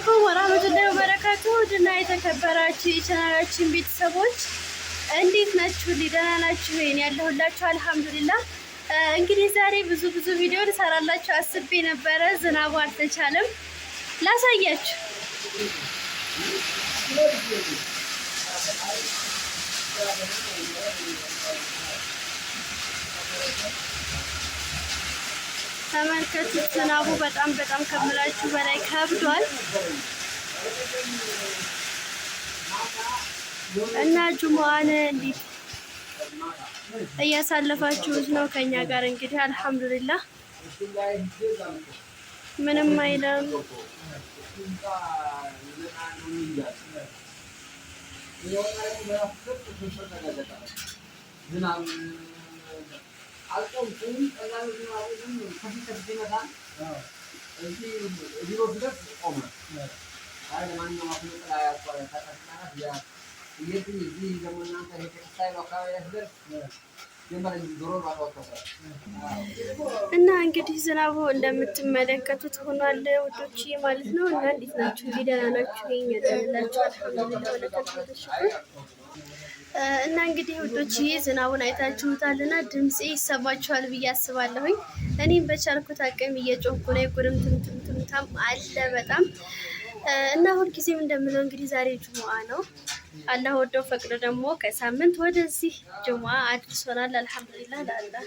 አለይኩም ወራህመቱላሂ ወበረካቱ። ድና የተከበራችሁ የቻናላችን ቤተሰቦች እንዴት ናችሁ? ደህና ናችሁ? እኔ ያለሁላችሁ አልሐምዱሊላህ። እንግዲህ ዛሬ ብዙ ቪዲዮ ልሰራላችሁ አስቤ ነበረ፣ ዝናቡ አልተቻለም። ላሳያችሁ። ተመልከቱት። ዝናቡ በጣም ከምላችሁ በላይ ከብዷል እና ጁሙአን እንዴት እያሳለፋችሁት ነው? ከኛ ጋር እንግዲህ አልሐምዱሊላህ ምንም አይለም። እና እንግዲህ ዝናቡ እንደምትመለከቱት ሆኗል ውዶች ማለት ነው። እና እንዴት ናችሁ? ደህና ናችሁ? ይኛላችሁ አልሐምዱሊላህ። እና እንግዲህ ውዶች ዝናቡን አይታችሁታልና ድምጼ ይሰማችኋል ብዬ አስባለሁኝ። እኔም በቻልኩት አቅም እየጮኩ ነው። ጉርምትምትምትምታም አለ በጣም እና ሁልጊዜም እንደምለው እንግዲህ ዛሬ ጁሙአ ነው። አላህ ወደው ፈቅዶ ደግሞ ከሳምንት ወደዚህ ጁሙአ አድርሶናል። አልሐምዱሊላህ ለአላህ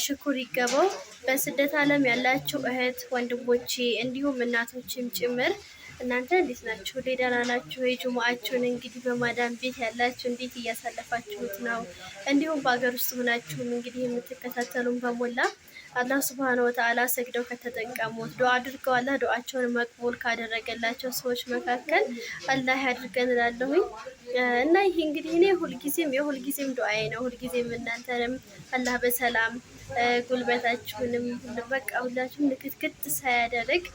ሽኩር ይገባው። በስደት ዓለም ያላችሁ እህት ወንድሞቼ እንዲሁም እናቶችም ጭምር እናንተ እንዴት ናችሁ? ደህና ናችሁ? የጁሙአችሁን እንግዲህ በማዳም ቤት ያላችሁ እንዴት እያሳለፋችሁት ነው? እንዲሁም በሀገር ውስጥ ሆናችሁም እንግዲህ የምትከታተሉን በሞላ አላህ ሱብሃነሁ ወተዓላ ሰግደው ከተጠቀሙት ዱዓ አድርገው አላህ ዱዓቸውን መቅቡል ካደረገላቸው ሰዎች መካከል አላህ ያድርገን እላለሁኝ። እና ይሄ እንግዲህ እኔ የሁልጊዜም ዱዓዬ ነው። ሁልጊዜም እናንተንም አላህ በሰላም ጉልበታችሁንም በቃ ሁላችሁም ንክትክት ሳያደርግ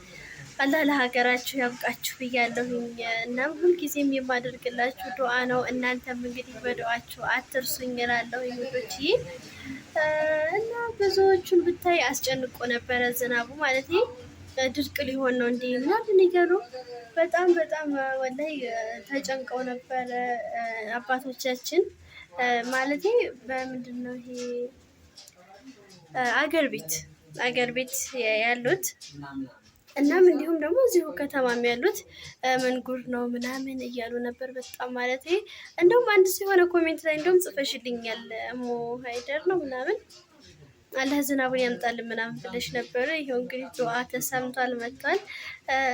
አላህ ለሀገራችሁ ያብቃችሁ ብያለሁኝ። እና ሁልጊዜም የማደርግላችሁ ዱዓ ነው። እናንተም እንግዲህ በዱዓችሁ አትርሱኝ እላለሁኝ ውዶችዬ። እና ብዙዎቹን ብታይ አስጨንቆ ነበረ ዝናቡ ማለት ድርቅ ሊሆን ነው እንዴ ምናምን እያሉ በጣም ወላሂ ተጨንቀው ነበረ አባቶቻችን ማለት በምንድን ነው ይሄ አገር ቤት ያሉት እናም እንዲሁም ደግሞ እዚሁ ከተማም ያሉት ምን ጉድ ነው ምናምን እያሉ ነበር በጣም ማለት እንደውም አንድ ሰው የሆነ ኮሜንት ላይ እንደውም ጽፈሽልኛል ሞ ሃይደር ነው ምናምን አላህ ዝናቡን ያምጣልን ምናምን ብለሽ ነበር። ይሄው እንግዲህ ዱዓ ተሰምቷል መጥቷል።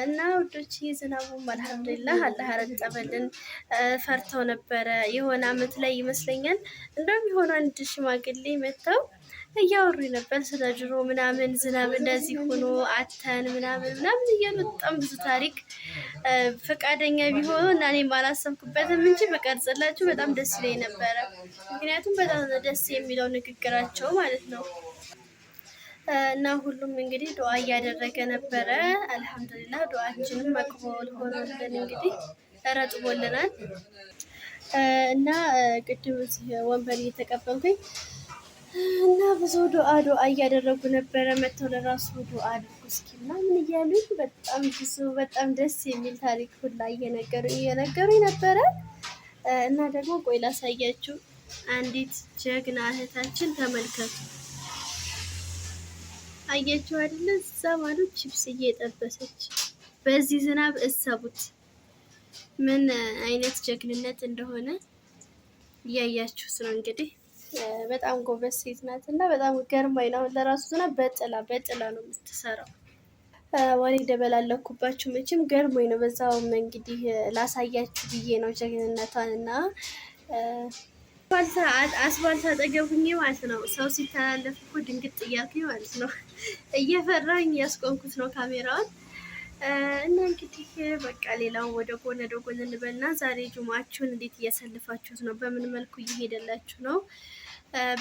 እና ውዶች ዝናቡም አልሐምዱሊላህ አላህ አረጠበልን። ፈርተው ነበረ የሆነ አመት ላይ ይመስለኛል እንደውም የሆነ አንድ ሽማግሌ መጥተው እያወሩ ነበር ስለ ድሮ ምናምን ዝናብ እንደዚህ ሆኖ አተን ምናምን እያሉ በጣም ብዙ ታሪክ ፈቃደኛ ቢሆኑ እና እኔም አላሰብኩበትም እንጂ በቀርጽላችሁ በጣም ደስ ይለኝ ነበረ። ምክንያቱም በጣም ደስ የሚለው ንግግራቸው ማለት ነው። እና ሁሉም እንግዲህ ዱዓ እያደረገ ነበረ። አልሐምዱሊላህ ዱዓችንም መቅቡል ሆኖልን እንግዲህ ተረጥቦልናል። እና ቅድም ወንበር እየተቀበልኩኝ እና ብዙ ዱዓ እያደረጉ ነበረ። መተው ለራሱ ዱዓ አድርጉ እስኪ ምናምን እያሉኝ በጣም ደስ የሚል ታሪክ ሁላ እየነገሩኝ ነበረ። እና ደግሞ ቆይ ላሳያችሁ። አንዲት ጀግና እህታችን ተመልከቱ። አያችሁ አይደለ? እዛ ማለት ቺፕስ እየጠበሰች በዚህ ዝናብ እሰቡት ምን አይነት ጀግንነት እንደሆነ እያያችሁት ነው እንግዲህ በጣም ጎበዝ ሴት ናት እና በጣም ገርማኝ ነው። ለራሱ ዝናብ በጥላ ነው የምትሰራው። ወሬ ደበላለኩባችሁ መቼም ገርሞኝ ነው። በዛውም እንግዲህ ላሳያችሁ ብዬ ነው ጀግንነቷን። እና አስፋልት አጠገብ ሁኜ ማለት ነው ሰው ሲተላለፍ እኮ ድንግጥ እያልኩኝ ማለት ነው እየፈራኝ ያስቆምኩት ነው ካሜራውን። እና እንግዲህ በቃ ሌላው ወደ ጎን እንበልና ዛሬ ጁሙአችሁን እንዴት እያሳልፋችሁት ነው? በምን መልኩ እየሄደላችሁ ነው?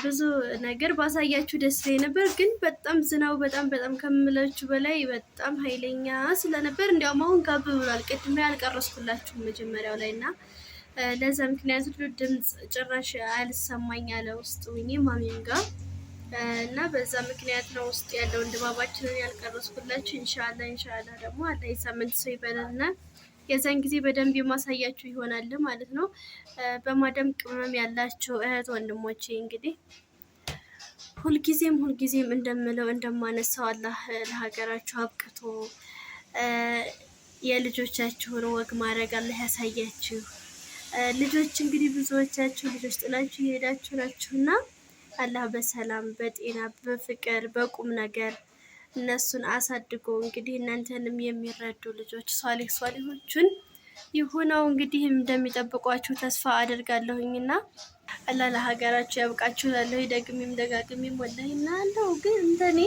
ብዙ ነገር ባሳያችሁ ደስ ይለኝ ነበር፣ ግን በጣም ዝናቡ በጣም ከምላችሁ በላይ በጣም ኃይለኛ ስለነበር እንዲያውም አሁን ጋብ ብሏል። ቅድም ያልቀረስኩላችሁ መጀመሪያው ላይ እና ለዛ ምክንያት ድምፅ ጭራሽ አልሰማኝ አለ ውስጥ ሆኜ ማሚም ጋር እና በዛ ምክንያት ነው ውስጥ ያለውን ድባባችንን ያልቀረስኩላችሁ። ኢንሻአላ ደግሞ አላህ የሳምንት ሰው ይበለና የዛን ጊዜ በደንብ የማሳያችሁ ይሆናል ማለት ነው። በማደም ቅመም ያላችሁ እህት ወንድሞቼ እንግዲህ ሁልጊዜም እንደምለው እንደማነሳው አላህ ለሀገራችሁ አብቅቶ የልጆቻችሁን ወግ ማድረግ አላህ ያሳያችሁ። ልጆች እንግዲህ ብዙዎቻችሁ ልጆች ጥላችሁ እየሄዳችሁ ናችሁና አላህ በሰላም በጤና በፍቅር በቁም ነገር እነሱን አሳድጎ እንግዲህ እናንተንም የሚረዱ ልጆች ሷሊሆቹን ይሁነው እንግዲህ እንደሚጠብቋችሁ ተስፋ አደርጋለሁኝና አላህ ለሀገራችሁ ያብቃችሁ። ላለሁ ደግሜም ደጋግሜም ወላሂና እንደው ግን እንደኔ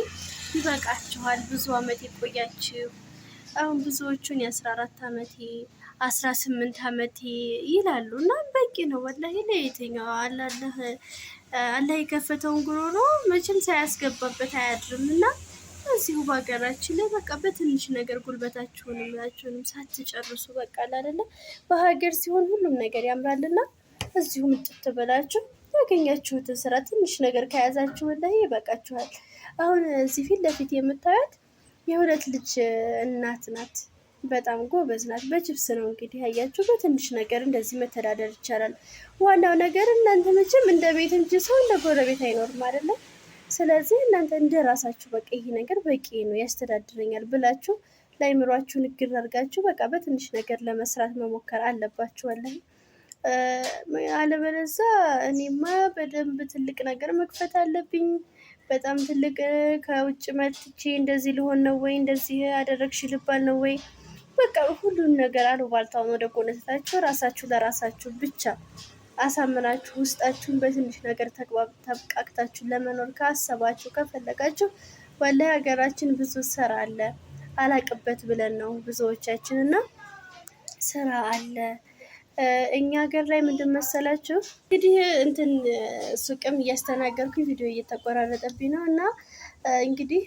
ይበቃችኋል። ብዙ አመት ይቆያችሁ። አሁን ብዙዎቹን የ14 አመቴ 18 አመቴ ይላሉ እና በቂ ነው ወላሂ። ለየትኛው አላህ የከፈተውን ጉሮሮ መቼም ሳያስገባበት አያድርም እና እዚሁ በሀገራችን ላይ በቃ በትንሽ ነገር ጉልበታችሁንም ላችሁንም ሳትጨርሱ በቃ አይደለ በሀገር ሲሆን ሁሉም ነገር ያምራልና እዚሁ ምጥት ብላችሁ ያገኛችሁትን ስራ ትንሽ ነገር ከያዛችሁ ወላሂ ይበቃችኋል። አሁን እዚህ ፊት ለፊት የምታዩት የሁለት ልጅ እናት ናት። በጣም ጎበዝ ናት። በችብስ ነው እንግዲህ ያያችሁ። በትንሽ ነገር እንደዚህ መተዳደር ይቻላል። ዋናው ነገር እናንተ መቼም እንደ ቤት እንጂ ሰው እንደ ጎረቤት አይኖርም አይደለም። ስለዚህ እናንተ እንደ ራሳችሁ በቃ ይሄ ነገር በቂ ነው ያስተዳድረኛል ብላችሁ ለአይምሯችሁ ንግር አድርጋችሁ በቃ በትንሽ ነገር ለመስራት መሞከር አለባችሁ። ወላሂ አለበለዛ እኔማ በደንብ ትልቅ ነገር መክፈት አለብኝ በጣም ትልቅ ከውጭ መጥቼ እንደዚህ ልሆን ነው ወይ እንደዚህ አደረግሽ ልባል ነው ወይ በቃ ሁሉን ነገር አሉባልታውን ወደ ጎን ትታችሁ ራሳችሁ ለራሳችሁ ብቻ አሳምናችሁ ውስጣችሁን በትንሽ ነገር ተብቃቅታችሁ ለመኖር ካሰባችሁ ከፈለጋችሁ ወላሂ ሀገራችን ብዙ ስራ አለ። አላቅበት ብለን ነው ብዙዎቻችን እና ስራ አለ። እኛ ሀገር ላይ ምንድን መሰላችሁ እንግዲህ እንትን ሱቅም እያስተናገርኩኝ ቪዲዮ እየተቆራረጠብኝ ነው እና እንግዲህ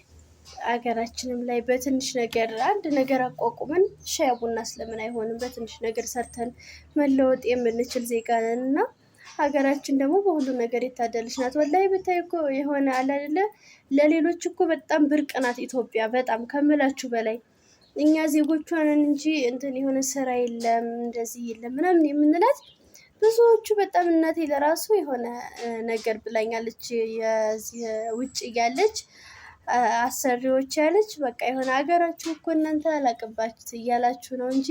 ሀገራችንም ላይ በትንሽ ነገር አንድ ነገር አቋቁመን ሻይ ቡና ስለምን አይሆንም በትንሽ ነገር ሰርተን መለወጥ የምንችል ዜጋ ነን እና ሀገራችን ደግሞ በሁሉ ነገር የታደለች ናት። ወላሂ ብታይ እኮ የሆነ አለ አይደለ ለሌሎች እኮ በጣም ብርቅ ናት ኢትዮጵያ በጣም ከምላችሁ በላይ። እኛ ዜጎቿን እንጂ እንትን የሆነ ስራ የለም እንደዚህ የለም ምናምን የምንላት ብዙዎቹ በጣም እናቴ ለራሱ የሆነ ነገር ብላኛለች። የዚህ ውጭ እያለች አሰሪዎች ያለች በቃ የሆነ ሀገራችሁ እኮ እናንተ አላቅባችሁት እያላችሁ ነው እንጂ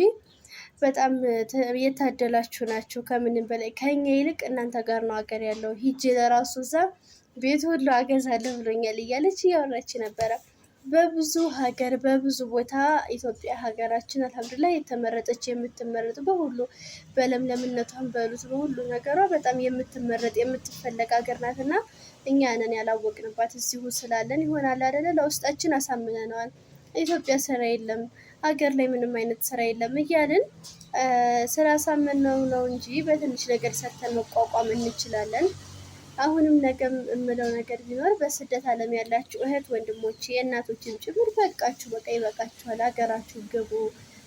በጣም የታደላችሁ ናችሁ። ከምንም በላይ ከኛ ይልቅ እናንተ ጋር ነው ሀገር ያለው። ሂጄ ለራሱ እዛ ቤት ሁሉ አገዛለሁ ብሎኛል እያለች እያወራች ነበረ። በብዙ ሀገር በብዙ ቦታ ኢትዮጵያ ሀገራችን አልሐምዱሊላህ የተመረጠች የምትመረጥ በሁሉ በለምለምነቷን በሉት በሁሉ ነገሯ በጣም የምትመረጥ የምትፈለግ ሀገር ናት እና እኛ ነን ያላወቅንባት እዚሁ ስላለን ይሆናል አይደለ ለውስጣችን አሳምነነዋል። ኢትዮጵያ ስራ የለም ሀገር ላይ ምንም አይነት ስራ የለም እያልን ስላሳመነው ነው እንጂ በትንሽ ነገር ሰርተን መቋቋም እንችላለን። አሁንም ነገም የምለው ነገር ቢኖር በስደት ዓለም ያላችሁ እህት ወንድሞቼ የእናቶችን ጭምር በቃችሁ በቃ ይበቃችኋል። ሀገራችሁ ግቡ።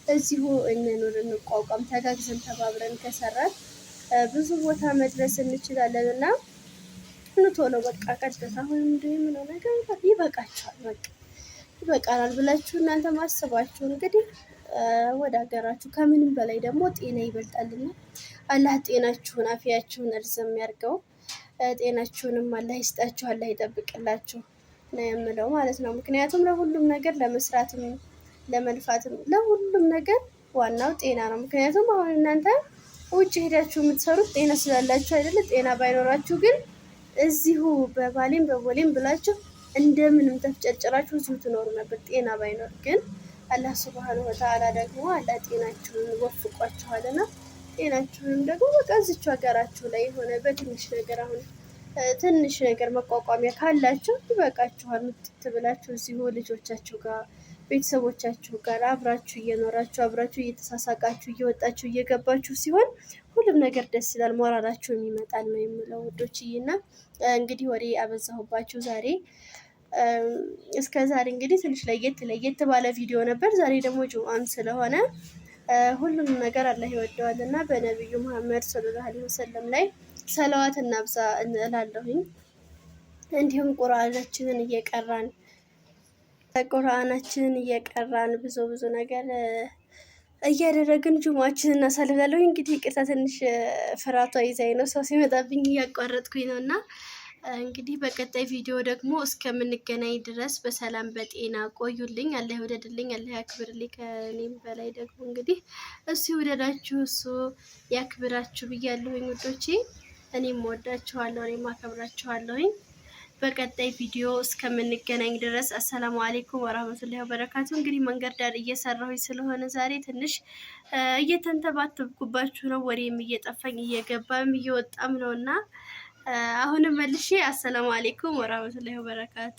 እዚሁ እንኑር እንቋቋም። ተጋግዘን ተባብረን ከሰራን ብዙ ቦታ መድረስ እንችላለን እና ቶሎ በቃ ቀጥታ አሁን እንደምለው ነገር ይበቃችኋል በቃ ይበቃናል ብላችሁ እናንተ ማሰባችሁ እንግዲህ ወደ ሀገራችሁ ከምንም በላይ ደግሞ ጤና ይበልጣልና አላህ ጤናችሁን አፊያችሁን እርዝም ያርገው። ጤናችሁንም አላህ ይስጣችሁ አላህ ይጠብቅላችሁ ነው የምለው ማለት ነው። ምክንያቱም ለሁሉም ነገር ለመስራትም ለመልፋትም ለሁሉም ነገር ዋናው ጤና ነው። ምክንያቱም አሁን እናንተ ውጭ ሄዳችሁ የምትሰሩት ጤና ስላላችሁ አይደለ? ጤና ባይኖራችሁ ግን እዚሁ በባሌም በቦሌም ብላችሁ እንደምንም ተፍጨርጭራችሁ እዚሁ ትኖሩ ነበር ጤና ባይኖር። ግን አላህ ሱብሃነሁ ወተዓላ ደግሞ አላህ ጤናችሁን ወፍቋችኋልና ጤናችሁንም ደግሞ በቃ እዚቹ ሀገራችሁ ላይ የሆነ በትንሽ ነገር አሁን ትንሽ ነገር መቋቋሚያ ካላችሁ ይበቃችኋል። ምትት ብላችሁ እዚሁ ልጆቻችሁ ጋር ቤተሰቦቻችሁ ጋር አብራችሁ እየኖራችሁ አብራችሁ እየተሳሳቃችሁ እየወጣችሁ እየገባችሁ ሲሆን ሁሉም ነገር ደስ ይላል፣ ሞራላችሁም ይመጣል ነው የምለው ውዶችዬ። እና እንግዲህ ወሬ አበዛሁባችሁ ዛሬ። እስከ ዛሬ እንግዲህ ትንሽ ለየት ባለ ቪዲዮ ነበር። ዛሬ ደግሞ ጁምአም ስለሆነ ሁሉም ነገር አላህ ይወደዋል እና በነቢዩ መሐመድ ሰለላሁ ዐለይሂ ወሰለም ላይ ሰለዋት እናብዛ እንላለሁኝ። እንዲሁም ቁርአናችንን እየቀራን ብዙ ነገር እያደረግን ጁማችንን እናሳልፋለን። እንግዲህ ይቅርታ ትንሽ ፍራቷ ይዛኝ ነው፣ ሰው ሲመጣብኝ እያቋረጥኩኝ ነው። እና እንግዲህ በቀጣይ ቪዲዮ ደግሞ እስከምንገናኝ ድረስ በሰላም በጤና ቆዩልኝ። አላህ ይውደድልኝ፣ አላህ ያክብርልኝ። ከእኔም በላይ ደግሞ እንግዲህ እሱ ይውደዳችሁ፣ እሱ ያክብራችሁ ብያለሁኝ ውዶቼ። እኔም ወዳችኋለሁ፣ እኔም አከብራችኋለሁኝ። በቀጣይ ቪዲዮ እስከምንገናኝ ድረስ አሰላሙ አሌይኩም ወራህመቱላሂ ወበረካቱ። እንግዲህ መንገድ ዳር እየሰራሁኝ ስለሆነ ዛሬ ትንሽ እየተንተባተብኩባችሁ ነው። ወሬም እየጠፋኝ እየገባም እየወጣም ነው እና አሁንም መልሼ አሰላሙ አሌይኩም ወራህመቱላሂ ወበረካቱ።